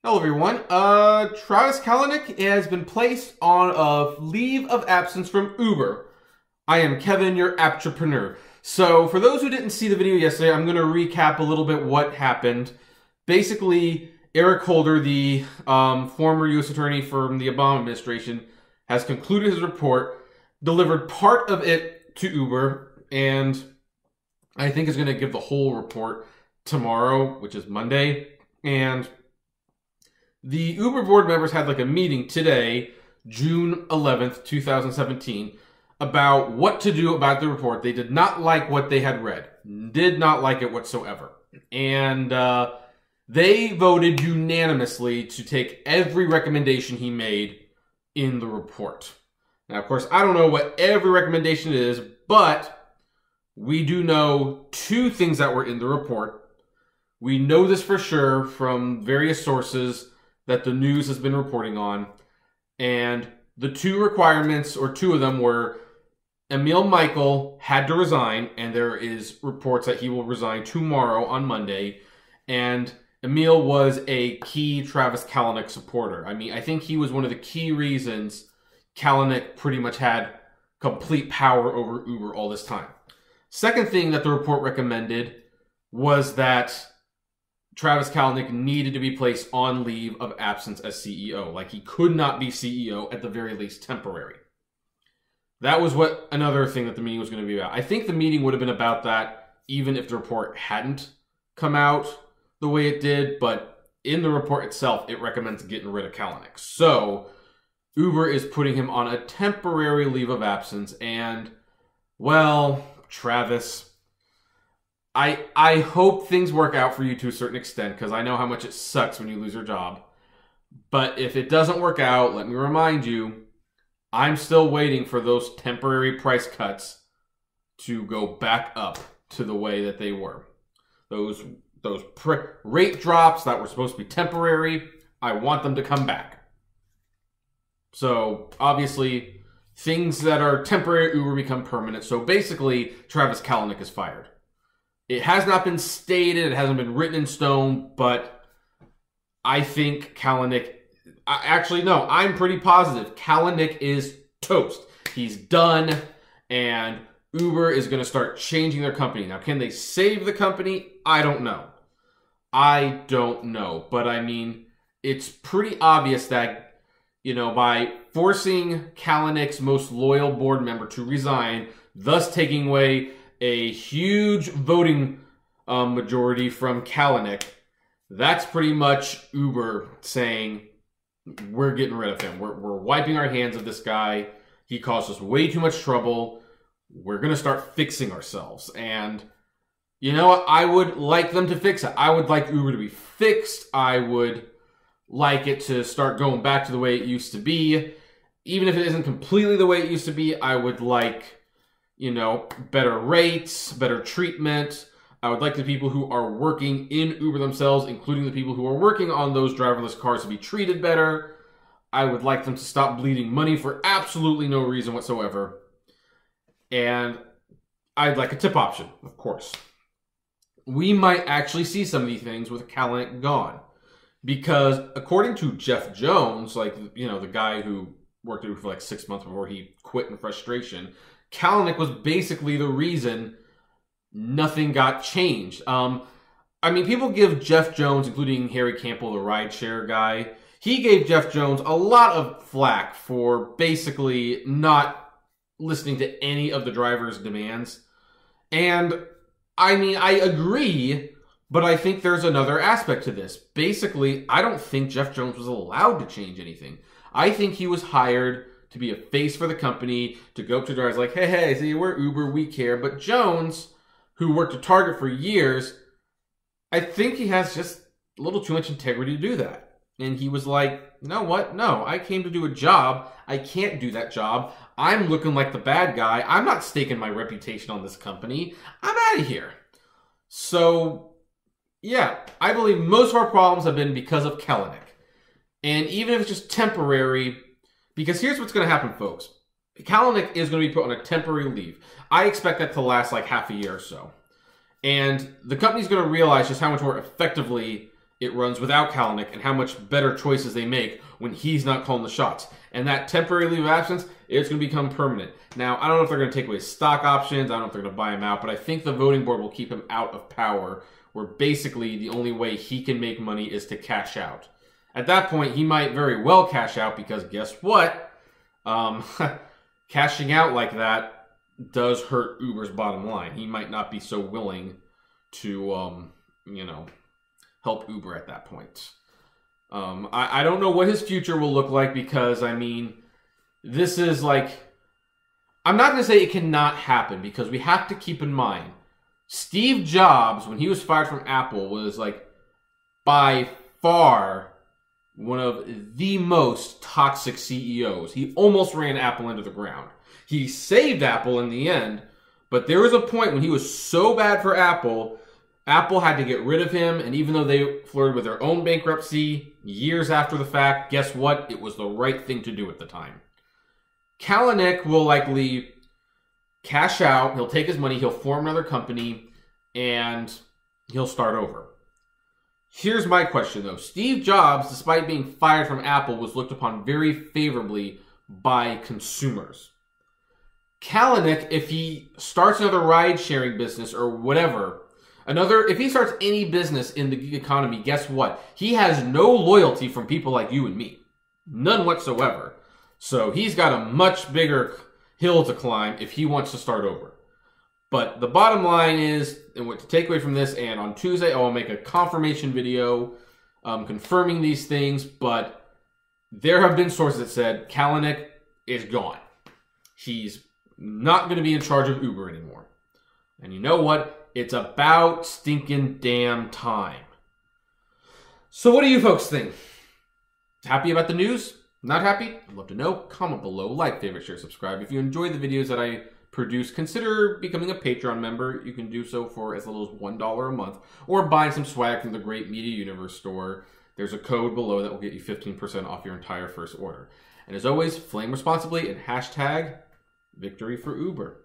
Hello everyone. Travis Kalanick has been placed on a leave of absence from Uber. I am Kevin, your entrepreneur. So for those who didn't see the video yesterday, I'm going to recap a little bit what happened. Basically, Eric Holder, the former U.S. attorney from the Obama administration, has concluded his report, delivered part of it to Uber, and I think is going to give the whole report tomorrow, which is Monday. And the Uber board members had like a meeting today, June 11th, 2017, about what to do about the report. They did not like what they had read. Did not like it whatsoever. And they voted unanimously to take every recommendation he made in the report. Now, of course, I don't know what every recommendation is, but we do know two things that were in the report. We know this for sure from various sources that the news has been reporting on. And the two requirements, or two of them, were Emil Michael had to resign, and there is reports that he will resign tomorrow on Monday. And Emil was a key Travis Kalanick supporter. I mean, I think he was one of the key reasons Kalanick pretty much had complete power over Uber all this time. Second thing that the report recommended was that Travis Kalanick needed to be placed on leave of absence as CEO. Like, he could not be CEO, at the very least temporary. That was what another thing that the meeting was going to be about. I think the meeting would have been about that even if the report hadn't come out the way it did, but in the report itself, it recommends getting rid of Kalanick. So Uber is putting him on a temporary leave of absence, and, well, Travis, I hope things work out for you to a certain extent, because I know how much it sucks when you lose your job. But if it doesn't work out, let me remind you, I'm still waiting for those temporary price cuts to go back up to the way that they were. Those rate drops that were supposed to be temporary, I want them to come back. So, obviously, things that are temporary at Uber become permanent. So basically, Travis Kalanick is fired. It has not been stated, it hasn't been written in stone, but I think Kalanick, actually no, I'm pretty positive Kalanick is toast. He's done, and Uber is going to start changing their company. Now, can they save the company? I don't know. But I mean, it's pretty obvious that, you know, by forcing Kalanick's most loyal board member to resign, thus taking away a huge voting majority from Kalanick, that's pretty much Uber saying, we're getting rid of him. We're wiping our hands of this guy. He caused us way too much trouble. We're going to start fixing ourselves. And you know what? I would like them to fix it. I would like Uber to be fixed. I would like it to start going back to the way it used to be. Even if it isn't completely the way it used to be, I would like, you know, better rates, better treatment. I would like the people who are working in Uber themselves, including the people who are working on those driverless cars, to be treated better. I would like them to stop bleeding money for absolutely no reason whatsoever. And I'd like a tip option, of course. We might actually see some of these things with Kalanick gone. Because according to Jeff Jones, like, you know, the guy who worked at Uber for like 6 months before he quit in frustration, Kalanick was basically the reason nothing got changed. I mean, people give Jeff Jones, including Harry Campbell, the rideshare guy, he gave Jeff Jones a lot of flack for basically not listening to any of the driver's demands. And, I mean, I agree, but I think there's another aspect to this. Basically, I don't think Jeff Jones was allowed to change anything. I think he was hired to be a face for the company, to go up to drivers like, hey, see, we're Uber, we care. But Jones, who worked at Target for years, I think he has just a little too much integrity to do that. And he was like, you know what? No, I came to do a job. I can't do that job. I'm looking like the bad guy. I'm not staking my reputation on this company. I'm out of here. So, yeah, I believe most of our problems have been because of Kalanick. And even if it's just temporary, because here's what's going to happen, folks. Kalanick is going to be put on a temporary leave. I expect that to last like half a year or so. And the company's going to realize just how much more effectively it runs without Kalanick and how much better choices they make when he's not calling the shots. And that temporary leave of absence, it's going to become permanent. Now, I don't know if they're going to take away stock options. I don't know if they're going to buy him out. But I think the voting board will keep him out of power, where basically the only way he can make money is to cash out. At that point, he might very well cash out because guess what? Cashing out like that does hurt Uber's bottom line. He might not be so willing to, help Uber at that point. I don't know what his future will look like because, I mean, this is like... I'm not going to say it cannot happen because we have to keep in mind, Steve Jobs, when he was fired from Apple, was like by far one of the most toxic CEOs. He almost ran Apple into the ground. He saved Apple in the end, but there was a point when he was so bad for Apple, Apple had to get rid of him, and even though they flirted with their own bankruptcy years after the fact, guess what? It was the right thing to do at the time. Kalanick will likely cash out, he'll take his money, he'll form another company, and he'll start over. Here's my question, though. Steve Jobs, despite being fired from Apple, was looked upon very favorably by consumers. Kalanick, if he starts another ride-sharing business or whatever, if he starts any business in the gig economy, guess what? He has no loyalty from people like you and me. None whatsoever. So he's got a much bigger hill to climb if he wants to start over. But the bottom line is, and what to take away from this, and on Tuesday I will make a confirmation video confirming these things, but there have been sources that said Kalanick is gone. He's not going to be in charge of Uber anymore. And you know what? It's about stinking damn time. So what do you folks think? Happy about the news? Not happy? I'd love to know. Comment below, like, favorite, share, subscribe. If you enjoy the videos that I produce, consider becoming a Patreon member. You can do so for as little as $1 a month, or buying some swag from the Great Media Universe store. There's a code below that will get you 15% off your entire first order. And as always, flame responsibly and hashtag victory for Uber.